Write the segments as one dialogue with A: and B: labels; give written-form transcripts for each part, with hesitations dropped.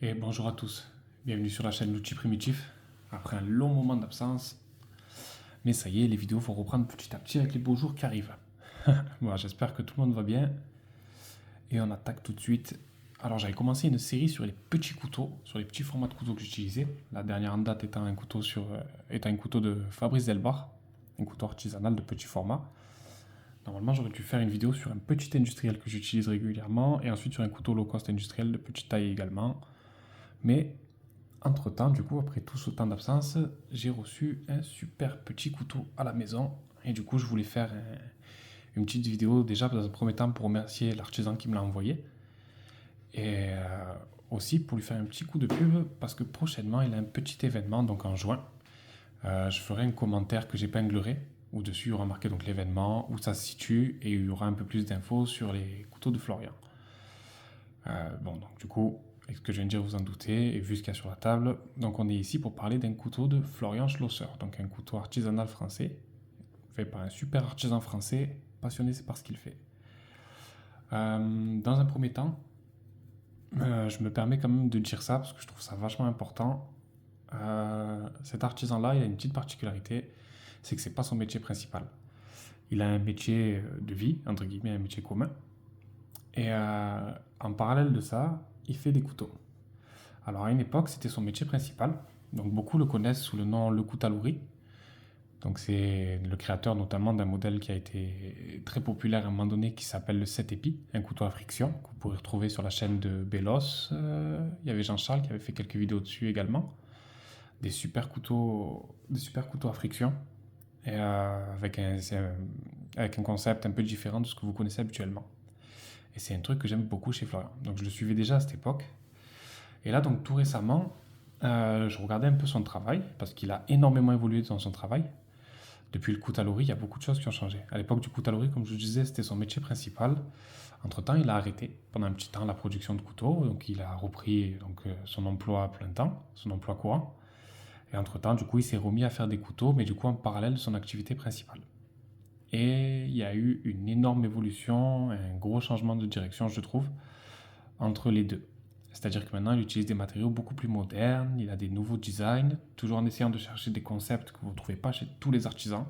A: Et bonjour à tous, bienvenue sur la chaîne L'Outil Primitif. Après un long moment d'absence, mais ça y est, les vidéos vont reprendre petit à petit avec les beaux jours qui arrivent. Bon, j'espère que tout le monde va bien et on attaque tout de suite. Alors j'avais commencé une série sur les petits couteaux, sur les petits formats de couteaux que j'utilisais. La dernière en date étant un couteau de Fabrice Delbar, un couteau artisanal de petit format. Normalement, j'aurais dû faire une vidéo sur un petit industriel que j'utilise régulièrement et ensuite sur un couteau low cost industriel de petite taille également. Mais entre-temps, du coup, après tout ce temps d'absence, j'ai reçu un super petit couteau à la maison. Et du coup, je voulais faire une petite vidéo déjà dans un premier temps pour remercier l'artisan qui me l'a envoyé. Et aussi pour lui faire un petit coup de pub parce que prochainement, il a un petit événement, donc en juin. Je ferai un commentaire que j'épinglerai où dessus il y aura marqué donc l'événement, où ça se situe et il y aura un peu plus d'infos sur les couteaux de Florian. Bon, donc du coup, avec ce que je viens de dire, vous en doutez, et vu ce qu'il y a sur la table, donc on est ici pour parler d'un couteau de Florian Schlosser, donc un couteau artisanal français, fait par un super artisan français, passionné par ce qu'il fait. Dans un premier temps, je me permets quand même de dire ça parce que je trouve ça vachement important. Cet artisan-là, il a une petite particularité, c'est que c'est pas son métier principal. Il a un métier de vie, entre guillemets, un métier commun. Et en parallèle de ça, il fait des couteaux. Alors à une époque, c'était son métier principal. Donc beaucoup le connaissent sous le nom Le Coutaluri. Donc c'est le créateur notamment d'un modèle qui a été très populaire à un moment donné qui s'appelle le 7 épis, un couteau à friction que vous pourrez retrouver sur la chaîne de Bellos. Il y avait Jean-Charles qui avait fait quelques vidéos dessus également. Des super couteaux à friction et avec un concept un peu différent de ce que vous connaissez habituellement. Et c'est un truc que j'aime beaucoup chez Florian. Donc je le suivais déjà à cette époque. Et là, donc tout récemment, je regardais un peu son travail, parce qu'il a énormément évolué dans son travail. Depuis le Coutalori, il y a beaucoup de choses qui ont changé. À l'époque du Coutalori, comme je le disais, c'était son métier principal. Entre-temps, il a arrêté pendant un petit temps la production de couteaux, donc il a repris son emploi à plein temps, son emploi courant. Et entre-temps, du coup, il s'est remis à faire des couteaux, mais du coup en parallèle de son activité principale. Et il y a eu une énorme évolution, un gros changement de direction, je trouve, entre les deux. C'est-à-dire que maintenant, il utilise des matériaux beaucoup plus modernes, il a des nouveaux designs, toujours en essayant de chercher des concepts que vous ne trouvez pas chez tous les artisans.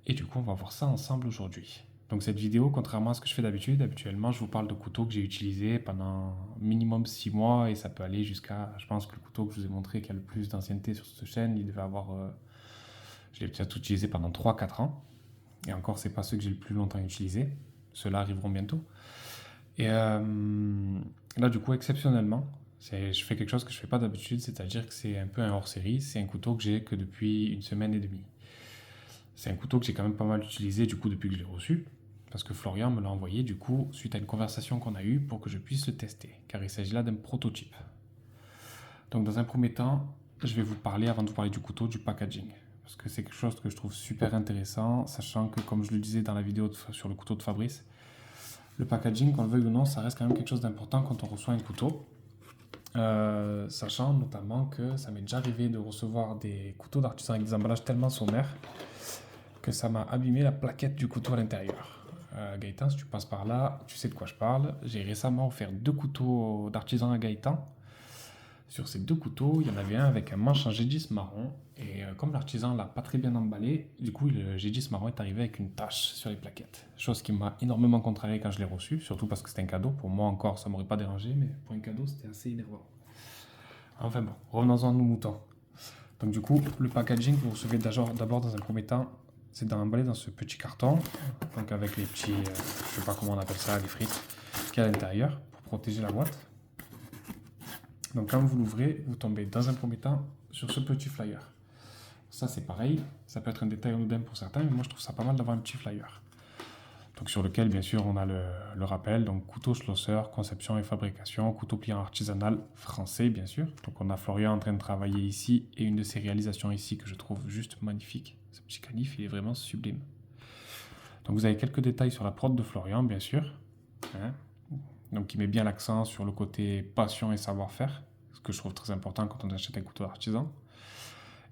A: Et du coup, on va voir ça ensemble aujourd'hui. Donc cette vidéo, contrairement à ce que je fais d'habitude, habituellement, je vous parle de couteaux que j'ai utilisés pendant minimum 6 mois et ça peut aller jusqu'à, je pense que le couteau que je vous ai montré qui a le plus d'ancienneté sur cette chaîne, il devait avoir, je l'ai peut-être utilisé pendant 3 4 ans. Et encore, c'est pas ceux que j'ai le plus longtemps utilisé. Ceux-là arriveront bientôt. Et là, du coup, exceptionnellement, je fais quelque chose que je ne fais pas d'habitude, c'est-à-dire que c'est un peu un hors-série. C'est un couteau que j'ai que depuis une semaine et demie. C'est un couteau que j'ai quand même pas mal utilisé du coup depuis que je l'ai reçu, parce que Florian me l'a envoyé du coup suite à une conversation qu'on a eue pour que je puisse le tester, car il s'agit là d'un prototype. Donc dans un premier temps, je vais vous parler, avant de vous parler du couteau, du packaging. Parce que c'est quelque chose que je trouve super intéressant, sachant que comme je le disais dans la vidéo sur le couteau de Fabrice, le packaging, qu'on le veuille ou non, ça reste quand même quelque chose d'important quand on reçoit un couteau. Sachant notamment que ça m'est déjà arrivé de recevoir des couteaux d'artisan avec des emballages tellement sommaires que ça m'a abîmé la plaquette du couteau à l'intérieur. Gaëtan, si tu passes par là, tu sais de quoi je parle. J'ai récemment offert 2 couteaux d'artisan à Gaëtan. Sur ces 2 couteaux, il y en avait un avec un manche en G10 marron. Et comme l'artisan l'a pas très bien emballé, du coup le G10 marron est arrivé avec une tache sur les plaquettes. Chose qui m'a énormément contrarié quand je l'ai reçu, surtout parce que c'était un cadeau. Pour moi encore, ça m'aurait pas dérangé, mais pour un cadeau, c'était assez énervant. Enfin bon, revenons-en à nos moutons. Donc du coup, le packaging, vous recevez d'abord dans un premier temps, c'est d'emballer dans ce petit carton, donc avec les petits, je sais pas comment on appelle ça, les frites, qu'il y a à l'intérieur pour protéger la boîte. Donc quand vous l'ouvrez, vous tombez dans un premier temps sur ce petit flyer. Ça c'est pareil, ça peut être un détail anodin pour certains, mais moi je trouve ça pas mal d'avoir un petit flyer. Donc sur lequel bien sûr on a le rappel, donc couteau Schlosser, conception et fabrication, couteau pliant artisanal français bien sûr. Donc on a Florian en train de travailler ici et une de ses réalisations ici que je trouve juste magnifique. Ce petit canif il est vraiment sublime. Donc vous avez quelques détails sur la prod de Florian bien sûr. Hein, donc qui met bien l'accent sur le côté passion et savoir-faire, ce que je trouve très important quand on achète un couteau artisan.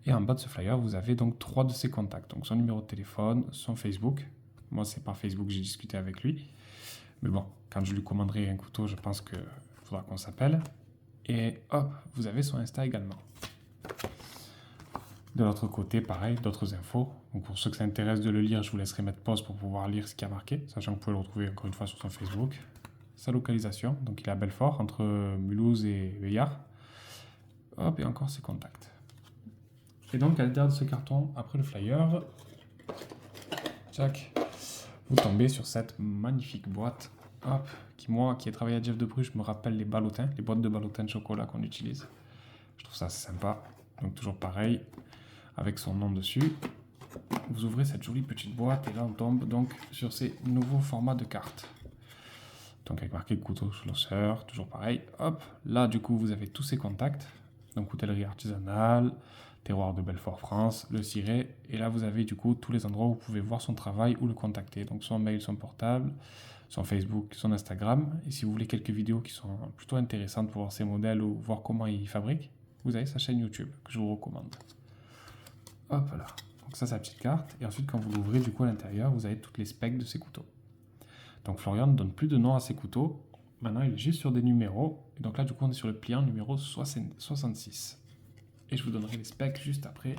A: Et en bas de ce flyer, vous avez donc 3 de ses contacts. Donc son numéro de téléphone, son Facebook. Moi, c'est par Facebook que j'ai discuté avec lui. Mais bon, quand je lui commanderai un couteau, je pense qu'il faudra qu'on s'appelle. Et hop, vous avez son Insta également. De l'autre côté, pareil, d'autres infos. Donc pour ceux que ça intéresse de le lire, je vous laisserai mettre pause pour pouvoir lire ce qui a marqué, sachant que vous pouvez le retrouver encore une fois sur son Facebook. Sa localisation, donc il est à Belfort, entre Mulhouse et Veillard. Hop, et encore ses contacts. Et donc à l'intérieur de ce carton, après le flyer, tchac, vous tombez sur cette magnifique boîte. Hop, qui ai travaillé à Jeff de Bruges, me rappelle les ballotins, les boîtes de ballotins de chocolat qu'on utilise. Je trouve ça assez sympa. Donc toujours pareil, avec son nom dessus. Vous ouvrez cette jolie petite boîte et là on tombe donc sur ces nouveaux formats de cartes. Donc avec marqué couteau schlosser, toujours pareil. Hop, là du coup vous avez tous ces contacts. Donc hôtellerie artisanale, terroir de Belfort France, le ciré. Et là vous avez du coup tous les endroits où vous pouvez voir son travail ou le contacter. Donc son mail, son portable, son Facebook, son Instagram. Et si vous voulez quelques vidéos qui sont plutôt intéressantes pour voir ses modèles ou voir comment il fabrique, vous avez sa chaîne YouTube que je vous recommande. Hop là. Donc ça c'est la petite carte. Et ensuite quand vous l'ouvrez du coup à l'intérieur, vous avez toutes les specs de ses couteaux. Donc Florian ne donne plus de nom à ses couteaux. Maintenant il est juste sur des numéros. Et donc là du coup on est sur le pliant numéro 66. Et je vous donnerai les specs juste après.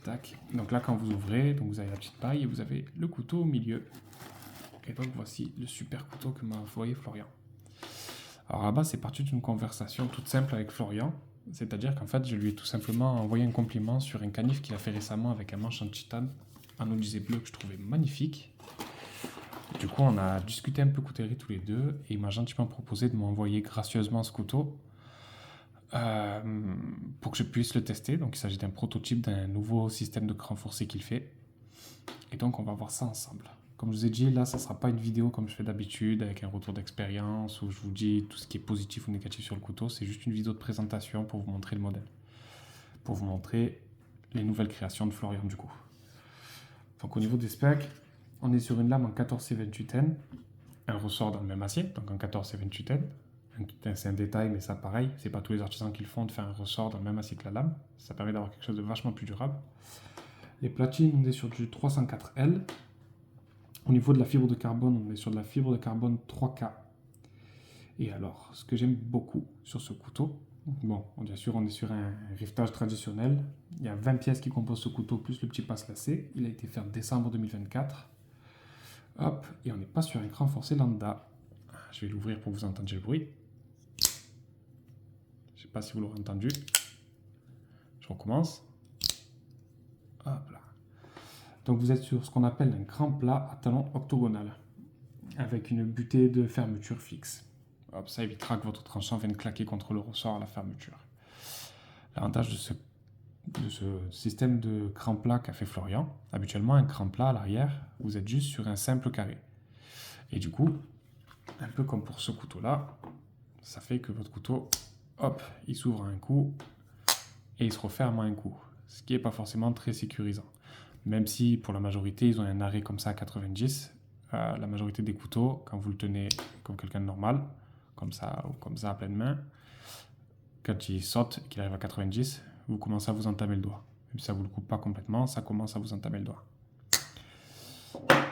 A: Tac. Donc là quand vous ouvrez, donc vous avez la petite paille et vous avez le couteau au milieu. Et donc voici le super couteau que m'a envoyé Florian. Alors là-bas c'est parti d'une conversation toute simple avec Florian. C'est-à-dire qu'en fait, je lui ai tout simplement envoyé un compliment sur un canif qu'il a fait récemment avec un manche en titane, un odyssée bleu que je trouvais magnifique. Du coup, on a discuté un peu coutellerie tous les deux et il m'a gentiment proposé de m'envoyer gracieusement ce couteau pour que je puisse le tester. Donc, il s'agit d'un prototype d'un nouveau système de cran forcé qu'il fait. Et donc, on va voir ça ensemble. Comme je vous ai dit, là, ça ne sera pas une vidéo comme je fais d'habitude, avec un retour d'expérience, où je vous dis tout ce qui est positif ou négatif sur le couteau. C'est juste une vidéo de présentation pour vous montrer le modèle. Pour vous montrer les nouvelles créations de Florian, du coup. Donc, au niveau des specs, on est sur une lame en 14C28N, un ressort dans le même acier, donc en 14C28N. C'est un détail, mais ça, pareil, c'est pas tous les artisans qui le font de faire un ressort dans le même acier que la lame. Ça permet d'avoir quelque chose de vachement plus durable. Les platines, on est sur du 304L. Au niveau de la fibre de carbone, on est sur de la fibre de carbone 3K. Et alors, ce que j'aime beaucoup sur ce couteau, bon, bien sûr, on est sur un rivetage traditionnel. Il y a 20 pièces qui composent ce couteau, plus le petit passe lacet. Il a été fait en décembre 2024. Hop, et on n'est pas sur un cran forcé lambda. Je vais l'ouvrir pour que vous entendiez le bruit. Je ne sais pas si vous l'aurez entendu. Je recommence. Hop là. Donc vous êtes sur ce qu'on appelle un cran plat à talon octogonal, avec une butée de fermeture fixe. Hop, ça évitera que votre tranchant vienne claquer contre le ressort à la fermeture. L'avantage de ce système de cran plat qu'a fait Florian, habituellement un cran plat à l'arrière, vous êtes juste sur un simple carré. Et du coup, un peu comme pour ce couteau-là, ça fait que votre couteau, hop, il s'ouvre à un coup et il se referme à un coup, ce qui n'est pas forcément très sécurisant. Même si pour la majorité, ils ont un arrêt comme ça à 90, la majorité des couteaux, quand vous le tenez comme quelqu'un de normal, comme ça ou comme ça à pleine main, quand il saute et qu'il arrive à 90, vous commencez à vous entamer le doigt. Même si ça ne vous le coupe pas complètement, ça commence à vous entamer le doigt.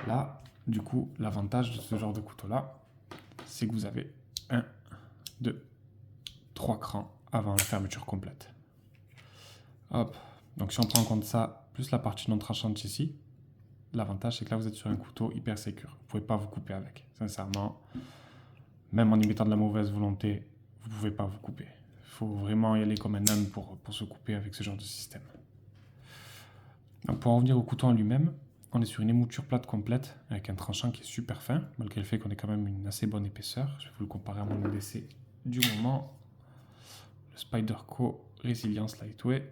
A: Là, du coup, l'avantage de ce genre de couteau-là, c'est que vous avez 1, 2, 3 crans avant la fermeture complète. Hop. Donc si on prend en compte ça, plus la partie non tranchante ici, l'avantage c'est que là vous êtes sur un couteau hyper sécure. Vous ne pouvez pas vous couper avec. Sincèrement, même en y mettant de la mauvaise volonté, vous ne pouvez pas vous couper. Il faut vraiment y aller comme un homme pour se couper avec ce genre de système. Donc pour en revenir au couteau en lui-même, on est sur une émouture plate complète avec un tranchant qui est super fin, malgré le fait qu'on ait quand même une assez bonne épaisseur. Je vais vous le comparer à mon EDC du moment. Le Spyderco Resilience Lightweight.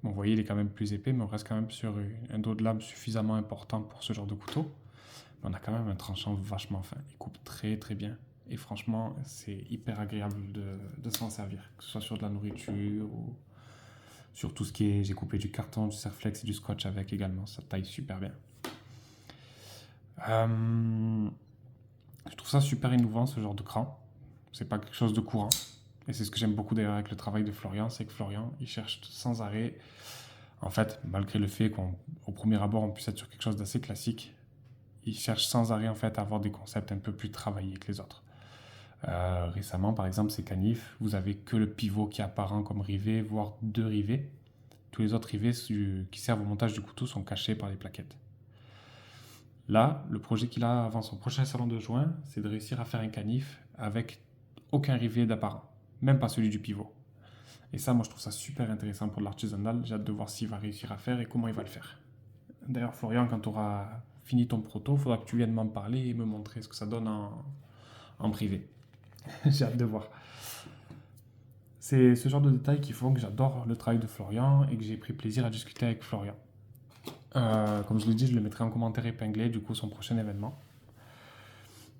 A: Bon, vous voyez, il est quand même plus épais, mais on reste quand même sur un dos de lame suffisamment important pour ce genre de couteau. Mais on a quand même un tranchant vachement fin. Il coupe très très bien. Et franchement, c'est hyper agréable de s'en servir. Que ce soit sur de la nourriture ou sur tout ce qui est... J'ai coupé du carton, du Serflex et du scotch avec également. Ça taille super bien. Je trouve ça super innovant, ce genre de cran. C'est pas quelque chose de courant. Et c'est ce que j'aime beaucoup d'ailleurs avec le travail de Florian, c'est que Florian, il cherche sans arrêt, en fait, malgré le fait qu'au premier abord, on puisse être sur quelque chose d'assez classique, il cherche sans arrêt en fait à avoir des concepts un peu plus travaillés que les autres. Récemment, par exemple, ces canifs, vous avez que le pivot qui est apparent comme rivet, voire deux rivets. Tous les autres rivets qui servent au montage du couteau sont cachés par les plaquettes. Là, le projet qu'il a avant son prochain salon de juin, c'est de réussir à faire un canif avec aucun rivet d'apparent, même pas celui du pivot. Et ça, moi, je trouve ça super intéressant pour l'artisanal. J'ai hâte de voir s'il va réussir à faire et comment il va le faire. D'ailleurs, Florian, quand tu auras fini ton proto, il faudra que tu viennes m'en parler et me montrer ce que ça donne en privé. J'ai hâte de voir. C'est ce genre de détails qui font que j'adore le travail de Florian et que j'ai pris plaisir à discuter avec Florian. Comme je l'ai dit, je le mettrai en commentaire épinglé, du coup, son prochain événement.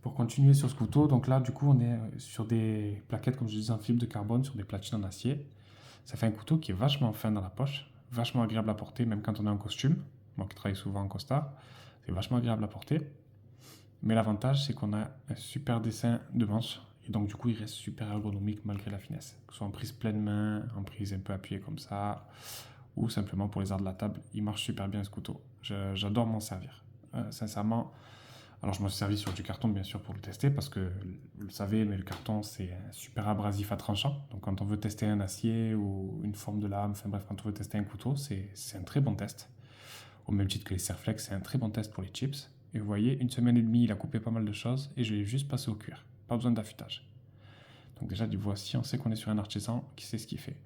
A: Pour continuer sur ce couteau, donc là, du coup, on est sur des plaquettes, comme je disais, en fibre de carbone, sur des platines en acier. Ça fait un couteau qui est vachement fin dans la poche, vachement agréable à porter, même quand on est en costume. Moi qui travaille souvent en costard, c'est vachement agréable à porter. Mais l'avantage, c'est qu'on a un super dessin de manche. Et donc, du coup, il reste super ergonomique malgré la finesse. Que ce soit en prise pleine main, en prise un peu appuyée comme ça, ou simplement pour les arts de la table, il marche super bien ce couteau. J'adore m'en servir. Sincèrement, alors je m'en suis servi sur du carton bien sûr pour le tester parce que vous le savez, mais le carton c'est un super abrasif à tranchant. Donc quand on veut tester un acier ou une forme de lame, enfin bref, quand on veut tester un couteau, c'est un très bon test. Au même titre que les Serflex, c'est un très bon test pour les chips. Et vous voyez, 1 semaine et demie, il a coupé pas mal de choses et je l'ai juste passé au cuir. Pas besoin d'affûtage. Donc déjà, du voici, on sait qu'on est sur un artisan qui sait ce qu'il fait.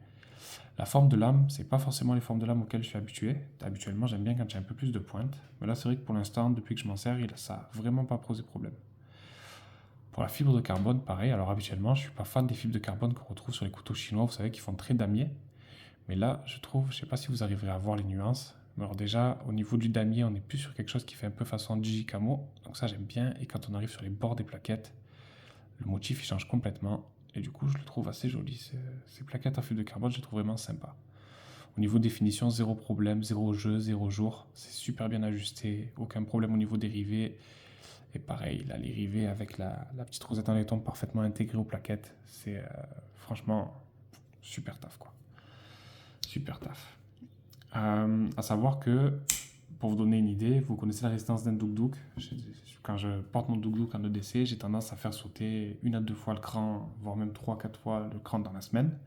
A: La forme de lame, c'est pas forcément les formes de lame auxquelles je suis habitué. Habituellement, j'aime bien quand j'ai un peu plus de pointe. Mais là, c'est vrai que pour l'instant, depuis que je m'en sers, ça n'a vraiment pas posé problème. Pour la fibre de carbone, pareil. Alors habituellement, je suis pas fan des fibres de carbone qu'on retrouve sur les couteaux chinois, vous savez, qui font très damier. Mais là, je trouve, je sais pas si vous arriverez à voir les nuances. Mais alors déjà, au niveau du damier, on est plus sur quelque chose qui fait un peu façon digicamo. Donc ça, j'aime bien. Et quand on arrive sur les bords des plaquettes, le motif, il change complètement. Et du coup, je le trouve assez joli. Ces plaquettes en fibre de carbone, je les trouve vraiment sympa. Au niveau définition, zéro problème, zéro jeu, zéro jour. C'est super bien ajusté. Aucun problème au niveau des rivets. Et pareil, là, les rivets avec la petite rosette en laiton parfaitement intégrée aux plaquettes. C'est franchement super taf, quoi. Super taf. À savoir que, pour vous donner une idée, vous connaissez la résistance d'un douk-douk. Quand je porte mon douk-douk en EDC, j'ai tendance à faire sauter 1 à 2 fois le cran, voire même 3 à 4 fois le cran dans la semaine.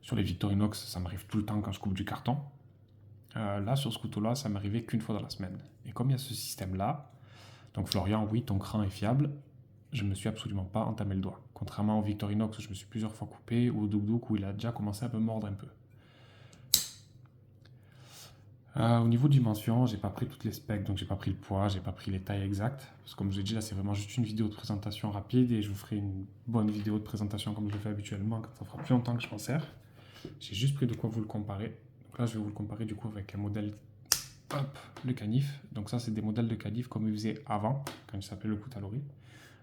A: Sur les Victorinox, ça m'arrive tout le temps quand je coupe du carton. Là, sur ce couteau-là, ça m'arrivait qu'une fois dans la semaine. Et comme il y a ce système-là, donc Florian, oui, ton cran est fiable, je ne me suis absolument pas entamé le doigt. Contrairement au Victorinox où je me suis plusieurs fois coupé, ou au Douk où il a déjà commencé à me mordre un peu. Au niveau dimension, j'ai pas pris toutes les specs, donc j'ai pas pris le poids, j'ai pas pris les tailles exactes. Parce que comme je l'ai dit, là c'est vraiment juste une vidéo de présentation rapide et je vous ferai une bonne vidéo de présentation comme je le fais habituellement quand ça fera plus longtemps que je m'en sers. J'ai juste pris de quoi vous le comparer. Donc là je vais vous le comparer du coup avec un modèle, hop, le canif. Donc ça c'est des modèles de canif comme ils faisaient avant, quand il s'appelait le Kutalori,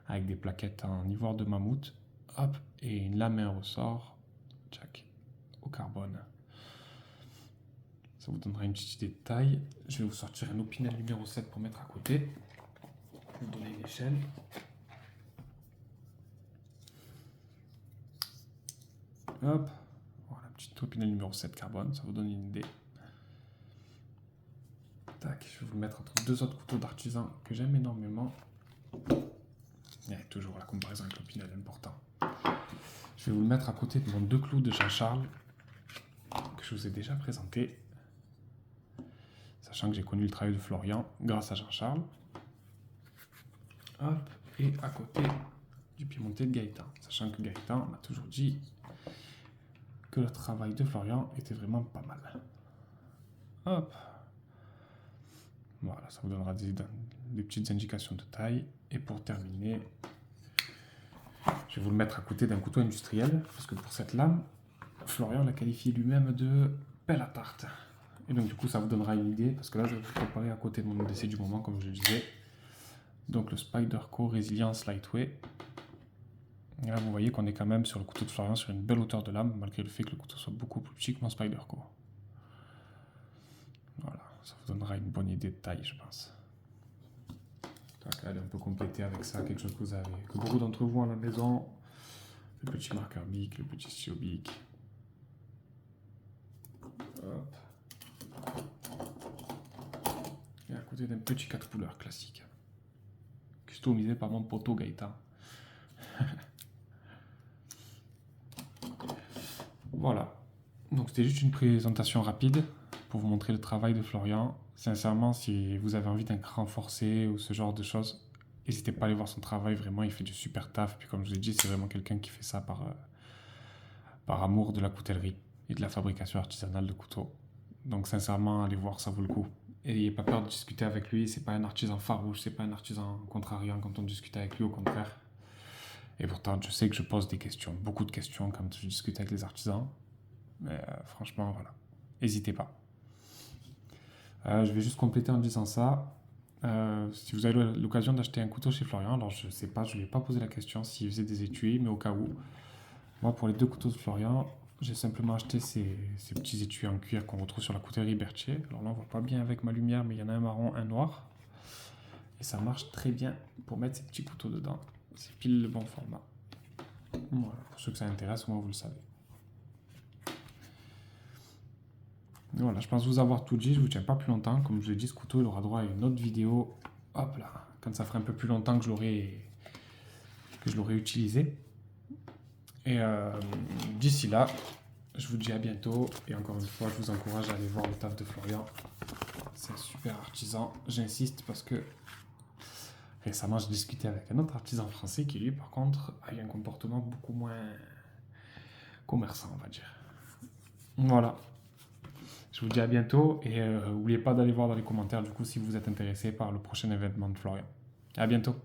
A: avec des plaquettes en ivoire de mammouth, hop, et une lame et un ressort, tchac, au carbone. Ça vous donnera une petite idée de taille. Je vais vous sortir un Opinel numéro 7 pour mettre à côté. Je vais vous donner une échelle. Hop, voilà, petite Opinel numéro 7 carbone, ça vous donne une idée. Tac, je vais vous le mettre entre deux autres couteaux d'artisan que j'aime énormément. Et toujours la comparaison avec l'Opinel est important. Je vais vous le mettre à côté de mon 2 clous de Jean-Charles que je vous ai déjà présenté. Sachant que j'ai connu le travail de Florian grâce à Jean-Charles. Hop, et à côté du piémontais de Gaëtan. Sachant que Gaëtan m'a toujours dit que le travail de Florian était vraiment pas mal. Hop. Voilà, ça vous donnera des petites indications de taille. Et pour terminer, je vais vous le mettre à côté d'un couteau industriel, parce que pour cette lame, Florian l'a qualifié lui-même de pelle à tarte. Et donc du coup, ça vous donnera une idée, parce que là, je vais vous comparer à côté de mon EDC du moment, comme je le disais. Donc le Spyderco Resilience Lightweight. Et là, vous voyez qu'on est quand même sur le couteau de Florian sur une belle hauteur de lame, malgré le fait que le couteau soit beaucoup plus petit que mon Spyderco. Voilà, ça vous donnera une bonne idée de taille, je pense. Allez, on peut compléter avec ça quelque chose que vous avez, que beaucoup d'entre vous à la maison. Le petit marqueur bic, le petit stylo bic. Hop. Et à côté d'un petit 4 couleurs classique. Customisé par mon poteau Gaëtan. Voilà. Donc c'était juste une présentation rapide pour vous montrer le travail de Florian. Sincèrement, si vous avez envie d'un renforcé ou ce genre de choses, n'hésitez pas à aller voir son travail. Vraiment, il fait du super taf. Puis comme je vous ai dit, c'est vraiment quelqu'un qui fait ça par amour de la coutellerie et de la fabrication artisanale de couteaux. Donc sincèrement, allez voir, ça vaut le coup. Et n'ayez pas peur de discuter avec lui. C'est pas un artisan farouche, c'est pas un artisan contrariant quand on discute avec lui, au contraire. Et pourtant, je sais que je pose des questions, beaucoup de questions quand je discute avec les artisans. Mais franchement, voilà. N'hésitez pas. Je vais juste compléter en disant ça. Si vous avez l'occasion d'acheter un couteau chez Florian, alors je sais pas, je ne lui ai pas posé la question s'il faisait des étuis, mais au cas où, moi pour les 2 couteaux de Florian, j'ai simplement acheté ces petits étuis en cuir qu'on retrouve sur la coutellerie Berthier. Alors là, on voit pas bien avec ma lumière, mais il y en a un marron, un noir. Et ça marche très bien pour mettre ces petits couteaux dedans. C'est pile le bon format. Voilà, pour ceux que ça intéresse, au moins vous le savez. Voilà, je pense vous avoir tout dit, je vous tiens pas plus longtemps. Comme je l'ai dit, ce couteau, il aura droit à une autre vidéo. Hop là, quand ça fera un peu plus longtemps que je l'aurai utilisé. Et d'ici là, je vous dis à bientôt. Et encore une fois, je vous encourage à aller voir le taf de Florian. C'est un super artisan. J'insiste parce que récemment, j'ai discuté avec un autre artisan français qui, lui, par contre, a eu un comportement beaucoup moins commerçant, on va dire. Voilà. Je vous dis à bientôt et n'oubliez pas d'aller voir dans les commentaires du coup si vous êtes intéressé par le prochain événement de Florian. À bientôt.